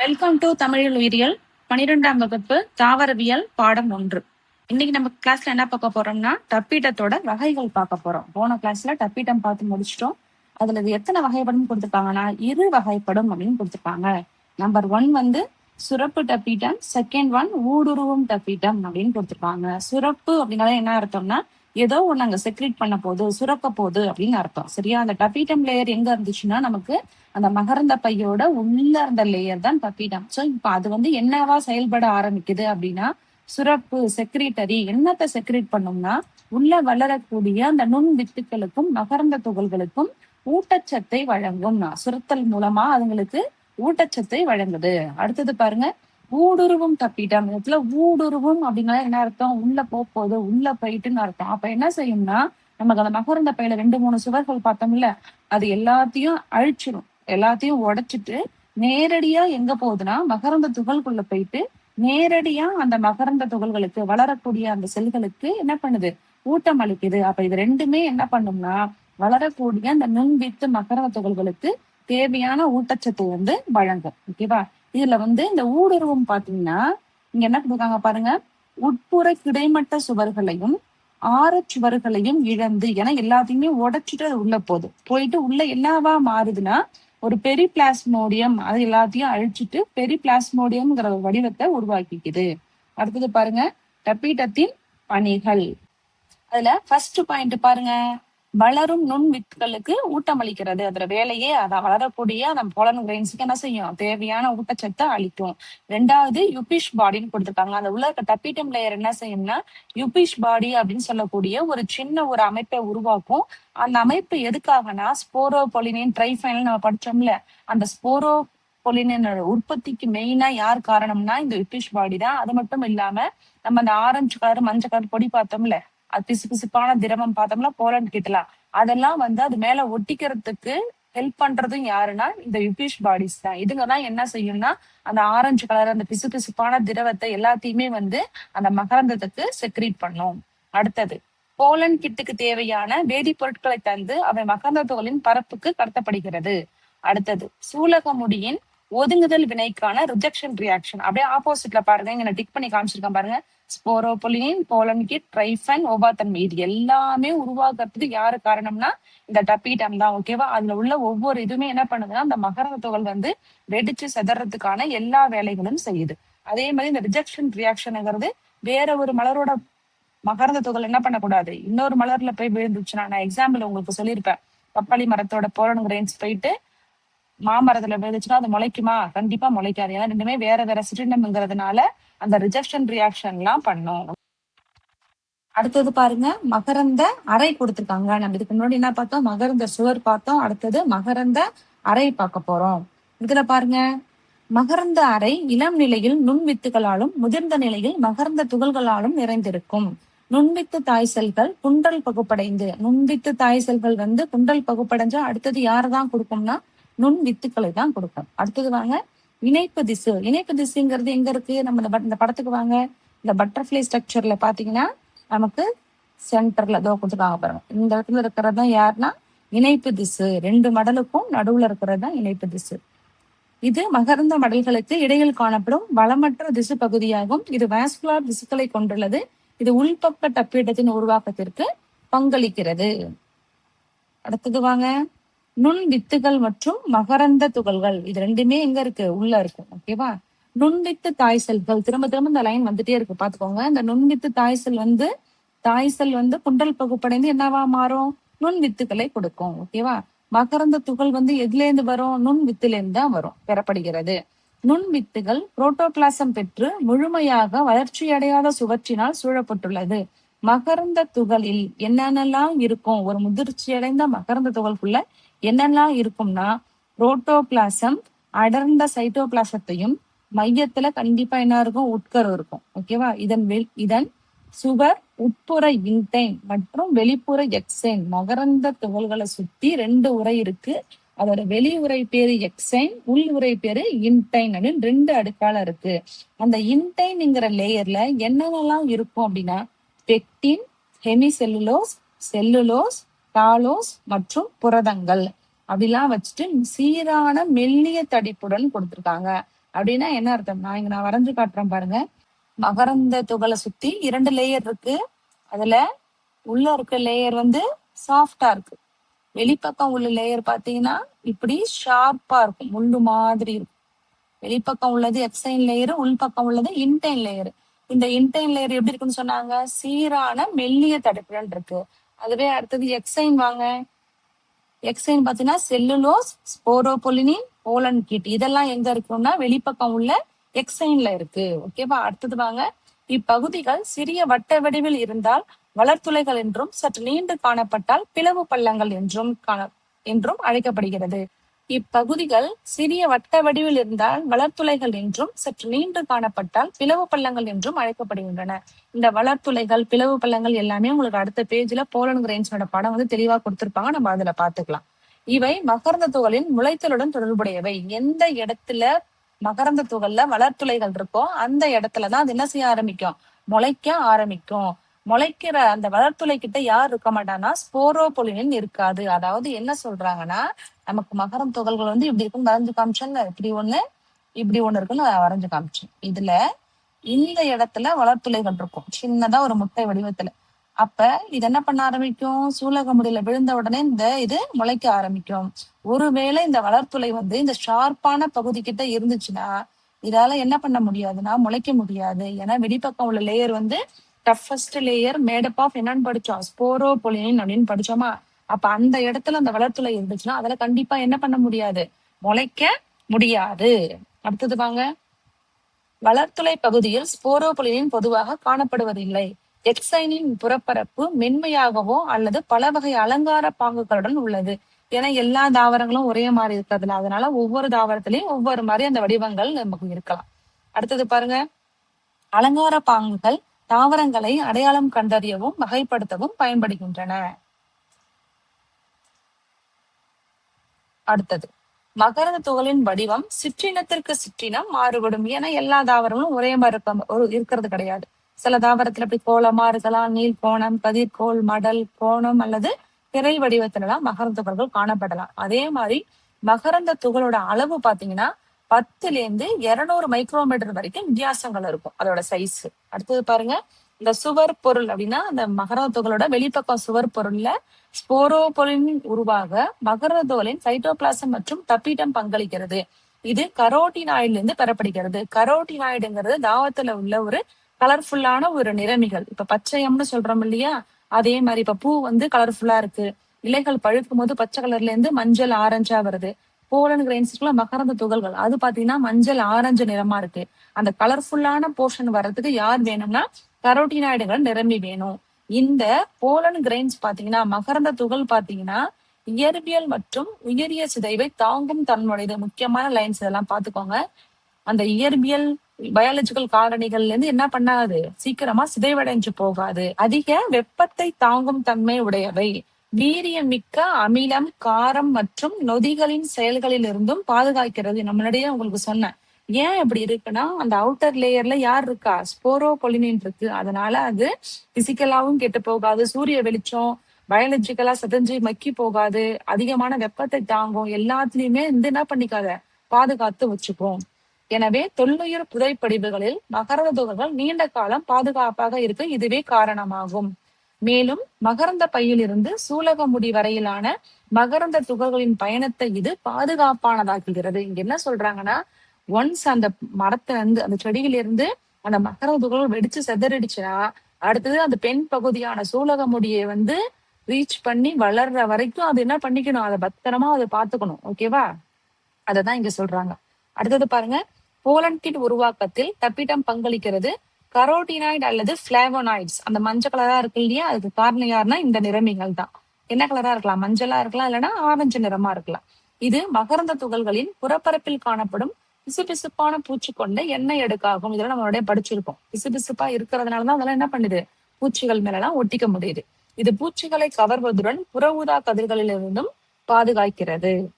Welcome to தமிழில் உயிரியல் 12ஆம் வகுப்பு தாவரவியல் பாடம் 1. இன்னைக்கு நம்ம கிளாஸ்ல என்ன பார்க்க போறோம்னா டப்பீட்டத்தோட வகைகள் பார்க்க போறோம். போன கிளாஸ்ல டப்பீட்டம் பார்த்து முடிச்சிட்டோம். அதுல இது எத்தனை வகைப்படும் கொடுத்துருக்காங்கன்னா 2 வகைப்படும் அப்படின்னு கொடுத்துருக்காங்க. நம்பர் 1 சுரப்பு டப்பீட்டம், செகண்ட் 1 ஊடுருவும் டப்பீட்டம் அப்படின்னு கொடுத்துருக்காங்க. சுரப்பு அப்படின்னால என்ன அர்த்தம்னா ஏதோ ஒண்ணு அங்க செக்ரேட் பண்ண போகுது, சுரக்க போகுது அப்படின்னு அர்த்தம். சரியா? அந்த டப்பீட்டம் லேயர் எங்க இருந்துச்சுன்னா நமக்கு அந்த மகரந்த பையோட உள்ள இருந்த லேயர் தான் டப்பீட்டம். சோ இப்ப அது என்னவா செயல்பட ஆரம்பிக்குது அப்படின்னா சுரப்பு செக்ரேட்டரி என்னத்தை செக்ரேட் பண்ணும்னா உள்ள வளரக்கூடிய அந்த நுண் வித்துக்களுக்கும் மகரந்த துகள்களுக்கும் ஊட்டச்சத்தை வழங்கும். சுரத்தல் மூலமா அதுங்களுக்கு ஊட்டச்சத்தை வழங்குது. அடுத்தது பாருங்க, ஊடுருவும் டப்பீட்டம். இடத்துல ஊடுருவும் அப்படின்னா என்ன அர்த்தம்? உள்ள போகுது, உள்ள போயிட்டுன்னு அர்த்தம். அப்ப என்ன செய்யும்னா நமக்கு அந்த மகரந்த பையில 2-3 சுவர்கள் பார்த்தோம்ல, அது எல்லாத்தையும் அழிச்சிடும், எல்லாத்தையும் உடைச்சிட்டு நேரடியா எங்க போகுதுன்னா மகரந்த துகள்குள்ள போயிட்டு நேரடியா அந்த மகரந்த துகள்களுக்கு வளரக்கூடிய அந்த செல்களுக்கு என்ன பண்ணுது? ஊட்டம் அளிக்குது. அப்ப இது ரெண்டுமே என்ன பண்ணும்னா வளரக்கூடிய அந்த நுண்வித்து மகரந்த துகள்களுக்கு தேவையான ஊட்டச்சத்து வழங்கும். ஓகேவா? இதுல இந்த ஊடுருவம் பாத்தீங்கன்னா இங்க என்ன கொடுக்காங்க பாருங்க, உட்புற கிடைமட்ட சுவர்களையும் ஆரச்சுவர்களையும் இழந்து, ஏன்னா எல்லாத்தையுமே உடைச்சிட்டு அது உள்ள போயிட்டு உள்ள என்னவா மாறுதுன்னா ஒரு பெரிபிளாஸ்மோடியம், அது எல்லாத்தையும் அழிச்சிட்டு பெரிபிளாஸ்மோடியம்ங்கிற ஒரு வடிவத்தை உருவாக்கிக்குது. அடுத்தது பாருங்க, டப்பீட்டத்தின் பணிகள். அதுல ஃபர்ஸ்ட் பாயிண்ட் பாருங்க, வளரும் நுண் வித்துகளுக்கு ஊட்டம் அளிக்கிறது. அதோட வேலையே அதான், வளரக்கூடிய அந்த போலன் கிரெயின்ஸுக்கு என்ன செய்யும்? தேவையான ஊட்டச்சத்தை அளிக்கும். 2வது யுபிஷ் பாடின்னு கொடுத்துருக்காங்க. அந்த உள்ள இருக்க டப்பீட்டம் லேயர் என்ன செய்யும்னா யுபிஷ் பாடி அப்படின்னு சொல்லக்கூடிய ஒரு சின்ன ஒரு அமைப்பை உருவாக்கும். அந்த அமைப்பு எதுக்காகனா ஸ்போரோ பொலினின் ட்ரைஃபைனல் நம்ம படிச்சோம்ல, அந்த ஸ்போரோ பொலினின் உற்பத்திக்கு மெயினா யார் காரணம்னா இந்த யுபிஷ் பாடி தான். அது மட்டும் இல்லாம நம்ம அந்த ஆரஞ்சு கலர் மஞ்சள் கலர் பொடி பார்த்தோம்ல, அது பிசு பிசுப்பான திரவம் பார்த்தோம்ல போலன் கிட்டலாம், அதெல்லாம் அது மேல ஒட்டிக்கிறதுக்கு ஹெல்ப் பண்றதும் யாருன்னா இந்த யுபிஷ் பாடிஸ் தான். இதுங்கதான் என்ன செய்யும்னா அந்த ஆரஞ்சு கலர் அந்த பிசு பிசுப்பான திரவத்தை எல்லாத்தையுமே அந்த மகரந்தத்துக்கு செக்ரீட் பண்ணும். அடுத்தது, போலன் கிட்டுக்கு தேவையான வேதிப்பொருட்களை தந்து அவை மகரந்த துகளின் பரப்புக்கு கடத்தப்படுகிறது. அடுத்தது, சூலக முடியின் ஒதுங்குதல் வினைக்கான ரிஜெக்ஷன் ரியாக்ஷன். அப்படியே ஆப்போசிட்ல பாருங்க, இங்க நான் டிக் பண்ணி காமிச்சிருக்கேன் பாருங்க. ஸ்போரோபொலினின், போலன் கிட், ட்ரைஃபன், ஓபாத்தன்மை, இது எல்லாமே உருவாக்குறதுக்கு யாரு காரணம்னா இந்த டப்பீட்டம் தான். ஓகேவா? அதுல உள்ள ஒவ்வொரு இதுவுமே என்ன பண்ணுதுன்னா அந்த மகரந்த துகள் வெடிச்சு செதறதுக்கான எல்லா வேலைகளும் செய்யுது. அதே மாதிரி இந்த ரிஜெக்ஷன் ரியாக்ஷனுங்கிறது வேற ஒரு மலரோட மகரந்த துகள் என்ன பண்ணக்கூடாது, இன்னொரு மலர்ல போய் விழுந்துச்சுன்னா, நான் எக்ஸாம்பிள் உங்களுக்கு சொல்லியிருப்பேன், பப்பாளி மரத்தோட போலன் கிரெயின்ஸ் போயிட்டு மாமரத்துல விழுந்துச்சுன்னா அது முளைக்குமா? கண்டிப்பா முளைக்காது. ஏன்னா ரெண்டுமே வேற வேற சிற்றினம்ங்கிறதுனால அந்த ரிஜெக்ஷன் ரியாக்ஷன் எல்லாம் பண்ணும். அடுத்தது பாருங்க, மகரந்த அறை கொடுத்திருக்காங்க. நம்ம இதுக்கு முன்னாடி என்ன பார்த்தோம்? மகரந்த சுவர் பார்த்தோம். அடுத்தது மகரந்த அறை பார்க்க போறோம். இதுல பாருங்க, மகரந்த அறை இளம் நிலையில் நுண்வித்துகளாலும் முதிர்ந்த நிலையில் மகரந்த துகள்களாலும் நிறைந்திருக்கும். நுண்வித்து தாய் செல்கள் குண்டல் பகுப்படைந்து, நுண்வித்து தாய் செல்கள் குண்டல் பகுப்படைஞ்சா அடுத்தது யாரதான் கொடுக்கும்னா நுண் வித்துக்களை தான் கொடுக்கும். அடுத்தது வாங்க, இணைப்பு திசு. இணைப்பு திசுங்கிறது எங்க இருக்கு? நம்ம இந்த படத்துக்கு வாங்க. இந்த பட்டர்ஃபிளை ஸ்ட்ரக்சர்ல பாத்தீங்கன்னா நமக்கு சென்டர்ல ஏதோ கொடுத்துருக்காங்க பாருங்க. இந்த இடத்துல இருக்கிறது தான் யாருன்னா இணைப்பு திசு. 2 மடலுக்கும் நடுவுல இருக்கிறது தான் இணைப்பு திசு. இது மகரந்த மடல்களுக்கு இடையில் காணப்படும் வளமற்ற திசு பகுதியாகும். இது வாஸ்குலார் திசுக்களை கொண்டுள்ளது. இது உள்பக்க டப்பீட்டத்தின் உருவாக்கத்திற்கு பங்களிக்கிறது. அடுத்தது வாங்க, நுண் வித்துகள் மற்றும் மகரந்த துகள்கள். இது ரெண்டுமே எங்க இருக்கு? உள்ள இருக்கும். ஓகேவா? நுண்வித்து தாய் செல்கள், திரும்ப திரும்ப இந்த லைன் வந்துட்டே இருக்கு, பாத்துக்கோங்க. இந்த நுண்வித்து தாய் செல் குண்டல் பகுப்படைந்து என்னவா மாறும்? நுண் வித்துக்களை கொடுக்கும். ஓகேவா? மகரந்த துகள் எதுல இருந்து வரும்? நுண் வித்துல இருந்து தான் வரும், பெறப்படுகிறது. நுண் வித்துகள் புரோட்டோபிளாசம் பெற்று முழுமையாக வளர்ச்சி அடையாத சுவற்றினால் சூழப்பட்டுள்ளது. மகரந்த துகளில் என்னென்னலாம் இருக்கும்? ஒரு முதிர்ச்சி அடைந்த மகரந்த துகளுக்குள்ள என்னெல்லாம் இருக்கும்னா புரோட்டோபிளாசம், அடர்ந்த சைட்டோபிளாசத்தையும், மையத்துல கண்டிப்பா என்ன இருக்கும்? உட்கரு இருக்கும். ஓகேவா? இதன் சுவர் உட்புற இன்டைன் மற்றும் வெளிப்புற எக்ஸைன். மகரந்த துகள்களை சுத்தி 2 உரை இருக்கு. அதோட வெளி உரை பேரு எக்ஸைன், உள் உரை பேரு இன்டைன் அப்படின்னு 2 அடுக்கால இருக்கு. அந்த இன்டைன்ங்கிற லேயர்ல என்னென்னலாம் இருக்கும் அப்படின்னா பெக்டின், ஹெமிசெல்லுலோஸ், செல்லுலோஸ், டாலோஸ் மற்றும் புரதங்கள் அப்படிலாம் வச்சுட்டு சீரான மெல்லிய தடிப்புடன் கொடுத்திருக்காங்க. அப்படின்னா என்ன அர்த்தம்னா, இங்க நான் வரைஞ்சு காட்டுறேன் பாருங்க. மகரந்த துகளை சுத்தி 2 லேயர் இருக்கு. அதுல உள்ள இருக்க லேயர் வந்து சாஃப்டா இருக்கு. வெளிப்பக்கம் உள்ள லேயர் பாத்தீங்கன்னா இப்படி ஷார்ப்பா இருக்கும், முள்ளு மாதிரி இருக்கும். வெளிப்பக்கம் உள்ளது எக்ஸைன் லேயர், உள்பக்கம் உள்ளது இன்டைன் லேயர். இந்த இன்டைன் லேயர் எப்படி இருக்குன்னு சொன்னாங்க, சீரான மெல்லிய தடுப்புடன் இருக்கு. அதுவே அடுத்தது எக்ஸைன் வாங்க. எக்ஸைன் பாத்தீங்கன்னா செல்லுலோஸ், ஸ்போரோபொலினின், போலன் கீட் இதெல்லாம் எங்க இருக்கும்னா வெளிப்பக்கம் உள்ள எக்ஸைன்ல இருக்கு. ஓகேவா? அடுத்தது வாங்க. இப்பகுதிகள் சிறிய வட்ட வடிவில் இருந்தால் வளர்த்துளைகள் என்றும், சற்று நீண்டு காணப்பட்டால் பிளவு பள்ளங்கள் என்றும் அழைக்கப்படுகிறது. இப்பகுதிகள் சிறிய வட்ட வடிவில் இருந்தால் வளர்த்துளைகள் என்றும், சற்று நீண்டு காணப்பட்டால் பிளவு பள்ளங்கள் என்றும் அழைக்கப்படுகின்றன. இந்த வளர்த்துளைகள், பிளவு பள்ளங்கள் எல்லாமே உங்களுக்கு அடுத்த பேஜ்ல போலன் கிரெயின்ஸோட படம் வந்து தெளிவா கொடுத்திருப்பாங்க. நம்ம அதுல பாத்துக்கலாம். இவை மகரந்த துகளின் முளைத்தலுடன் தொடர்புடையவை. எந்த இடத்துல மகரந்த துகள்ல வளர்த்துளைகள் இருக்கோ அந்த இடத்துலதான் அது என்ன செய்ய ஆரம்பிக்கும், முளைக்க ஆரம்பிக்கும். முளைக்கிற அந்த வளர்த்துளை கிட்ட யார் இருக்க மாட்டான்னா ஸ்போரோபொலினின் இருக்காது. அதாவது என்ன சொல்றாங்கன்னா, நமக்கு மகரம் துகள்கள் வந்து இப்படி இருக்குன்னு வரைஞ்சு காமிச்சேன்ல, இப்படி ஒண்ணு இருக்குன்னு வரைஞ்சு காமிச்சேன். இதுல இந்த இடத்துல வளர்த்துளைகள் இருக்கும், சின்னதா ஒரு முட்டை வடிவத்துல. அப்ப இது என்ன பண்ண ஆரம்பிக்கும், சூலக முடியில விழுந்த உடனே இது முளைக்க ஆரம்பிக்கும். ஒருவேளை இந்த வளர்த்துளை வந்து இந்த ஷார்ப்பான பகுதி கிட்ட இருந்துச்சுன்னா இதால என்ன பண்ண முடியாதுன்னா முளைக்க முடியாது. ஏன்னா வெளிப்பக்கம் உள்ள லேயர் வந்து டஃபஸ்ட் லேயர் மேடப் ஆஃப் என்னன்னு படிச்சோம், ஸ்போரோபொலினின் அப்படின்னு படிச்சோமா. அப்ப அந்த இடத்துல அந்த வளர்த்துளை இருந்துச்சுன்னா அதுல கண்டிப்பா என்ன பண்ண முடியாது, முளைக்க முடியாது. அடுத்தது வாங்க. வளர்த்துளை பகுதியில் ஸ்போரோபொலினின் பொதுவாக காணப்படுவதில்லை. எக்ஸைனின் புறப்பரப்பு மென்மையாகவோ அல்லது பல வகை அலங்கார பாங்குகளுடன் உள்ளது. ஏன்னா எல்லா தாவரங்களும் ஒரே மாதிரி இருக்கிறதுல, அதனால ஒவ்வொரு தாவரத்திலையும் ஒவ்வொரு மாதிரி அந்த வடிவங்கள் நமக்கு இருக்கலாம். அடுத்தது பாருங்க. அலங்கார பாங்குகள் தாவரங்களை அடையாளம் கண்டறியவும் வகைப்படுத்தவும் பயன்படுகின்றன. அடுத்தது மகரந்த துகளின் வடிவம் சிற்றினத்திற்கு சிற்றினம் மாறுபடும். ஏன்னா எல்லா தாவரங்களும் ஒரே மாதிரி இருக்கிறது கிடையாது. சில தாவரத்துல அப்படி கோலமா இருக்கலாம், நீள் கோணம், கதிர்கோள், மடல், கோணம் அல்லது திரை வடிவத்துலலாம் மகரந்த துகள்கள் காணப்படலாம். அதே மாதிரி மகரந்த துகளோட அளவு பாத்தீங்கன்னா 10 to 200 மைக்ரோமீட்டர் வரைக்கும் வித்தியாசங்கள் இருக்கும் அதோட சைஸ். அடுத்தது பாருங்க. இந்த சுவர் பொருள் அப்படின்னா அந்த மகரந்த துகளோட வெளிப்பக்கம் சுவர் பொருள்ல ஸ்போரோபொலின் உருவாக மகரந்த துகளின் சைட்டோபிளாசம் மற்றும் தப்பீட்டம் பங்களிக்கிறது. இது கரோட்டினாய்டுல இருந்து பெறப்படுகிறது. கரோட்டினாய்டுங்கிறது தாவரத்துல உள்ள ஒரு கலர்ஃபுல்லான ஒரு நிறமிகள். இப்ப பச்சையம்னு சொல்றோம் இல்லையா, அதே மாதிரி இப்ப பூ வந்து கலர்ஃபுல்லா இருக்கு, இலைகள் பழுக்கும் போது பச்சை கலர்ல இருந்து மஞ்சள் ஆரஞ்சா வருது. போலன் கிரெயின்ஸ்க்குள்ள மகரந்த துகள்கள் அது பாத்தீங்கன்னா மஞ்சள் ஆரஞ்சு நிறமா இருக்கு. அந்த கலர்ஃபுல்லான போர்ஷன் வர்றதுக்கு யார் வேணும்னா கரோட்டினாய்டுகள் நிரம்பி வேணும். இந்த போலன் கிரெயின்ஸ் பாத்தீங்கன்னா மகரந்த துகள் பாத்தீங்கன்னா இயற்பியல் மற்றும் உயிரிய சிதைவை தாங்கும் தன்மையுடையது. முக்கியமான லைன்ஸ் இதெல்லாம் பாத்துக்கோங்க. அந்த இயற்பியல் பயாலஜிக்கல் காரணிகள்ல இருந்து என்ன பண்ணாது, சீக்கிரமா சிதைவடைஞ்சு போகாது. அதிக வெப்பத்தை தாங்கும் தன்மை உடையவை. வீரியம் மிக்க அமிலம், காரம் மற்றும் நொதிகளின் செயல்களில் இருந்தும் பாதுகாக்கிறது. முன்னாடியே உங்களுக்கு சொன்னேன். ஏன் இப்படி இருக்குன்னா அந்த அவுட்டர் லேயர்ல யார் இருக்கா, ஸ்போரோபொலினின் இருக்கு. அதனால அது பிசிக்கலாவும் கெட்டு போகாது, சூரிய வெளிச்சம் பயாலஜிக்கலா செதஞ்சு மக்கி போகாது, அதிகமான வெப்பத்தை தாங்கும், எல்லாத்துலயுமே என்ன பண்ணிக்காத பாதுகாத்து வச்சுக்கும். எனவே தொல்லுயிர் புதைப்படிவுகளில் மகரந்த துகள்கள் நீண்ட காலம் பாதுகாப்பாக இருக்க இதுவே காரணமாகும். மேலும் மகரந்த பையிலிருந்து சூலக முடி வரையிலான மகரந்த துகள்களின் பயணத்தை இது பாதுகாப்பானதாக்குகிறது. இங்க என்ன சொல்றாங்கன்னா, ஒன்ஸ் அந்த மரத்தை வந்து அந்த செடியிலிருந்து அந்த மகரந்த துகள்கள் வெடிச்சு செதறிடுச்சுன்னா அடுத்தது அந்த பெண் பகுதியான சூலக முடியை வந்து ரீச் பண்ணி வளர்ற வரைக்கும் அது என்ன பண்ணிக்கணும், அதை பத்திரமா அதை பாத்துக்கணும். ஓகேவா? அததான் இங்க சொல்றாங்க. அடுத்தது பாருங்க. போலன் கிட் உருவாக்கத்தில் தப்பிட்டம் பங்களிக்கிறது. கரோட்டினாய்டு அல்லது பிளாவோனாய்ட்ஸ் அந்த மஞ்சள் கலரா இருக்கு இல்லையா, அதுக்கு காரணம் யாருன்னா இந்த நிறமிகள் தான். என்ன கலரா இருக்கலாம், மஞ்சளா இருக்கலாம், இல்லைன்னா ஆரஞ்சு நிறமா இருக்கலாம். இது மகரந்த துகள்களின் புறப்பரப்பில் காணப்படும் பிசுபிசுப்பான பூச்சி கொண்ட எண்ணெய் அடுக்காகும். இதெல்லாம் நம்மளுடைய படிச்சிருக்கோம். பிசுபிசுப்பா இருக்கிறதுனாலதான் அதெல்லாம் என்ன பண்ணுது, பூச்சிகள் மேலலாம் ஒட்டிக்க முடியுது. இது பூச்சிகளை கவர்வதுடன் புற ஊதா கதிர்களிலிருந்தும் பாதுகாக்கிறது.